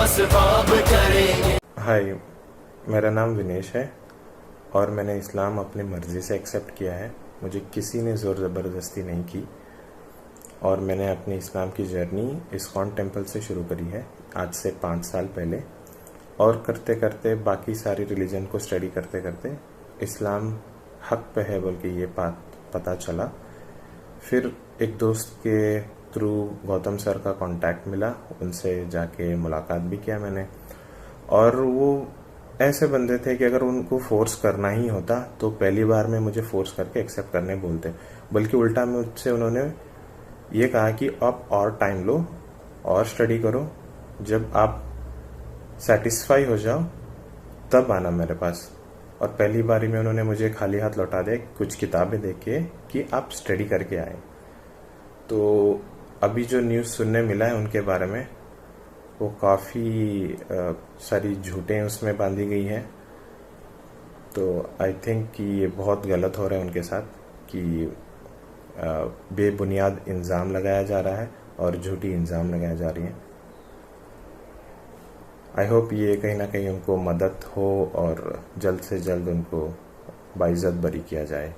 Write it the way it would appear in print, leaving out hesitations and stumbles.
असबाब करेंगे। हाय, मेरा नाम विनेश है और मैंने इस्लाम अपनी मर्ज़ी से एक्सेप्ट किया है। मुझे किसी ने ज़ोर ज़बरदस्ती नहीं की और मैंने अपनी इस्लाम की जर्नी इस्कॉन टेम्पल से शुरू करी है आज से 5 साल पहले। और करते करते बाकी सारी रिलीजन को स्टडी करते करते इस्लाम हक पे है बोल के ये बात पता चला। फिर एक दोस्त के थ्रू गौतम सर का कांटेक्ट मिला, उनसे जाके मुलाकात भी किया मैंने। और वो ऐसे बंदे थे कि अगर उनको फोर्स करना ही होता तो पहली बार में मुझे फोर्स करके एक्सेप्ट करने बोलते, बल्कि उल्टा मुझसे उन्होंने ये कहा कि आप और टाइम लो और स्टडी करो, जब आप सेटिस्फाई हो जाओ तब आना मेरे पास। और पहली बारी में उन्होंने मुझे खाली हाथ लौटा दिया कुछ किताबें देख के कि आप स्टडी करके आए। तो अभी जो न्यूज़ सुनने मिला है उनके बारे में, वो काफ़ी सारी झूठें उसमें बांधी गई हैं। तो आई थिंक कि ये बहुत गलत हो रहा है उनके साथ कि बेबुनियाद इल्ज़ाम लगाया जा रहा है और झूठी इल्ज़ाम लगाया जा रही हैं। आई होप ये कहीं ना कहीं उनको मदद हो और जल्द से जल्द उनको बाइज़्ज़त बरी किया जाए।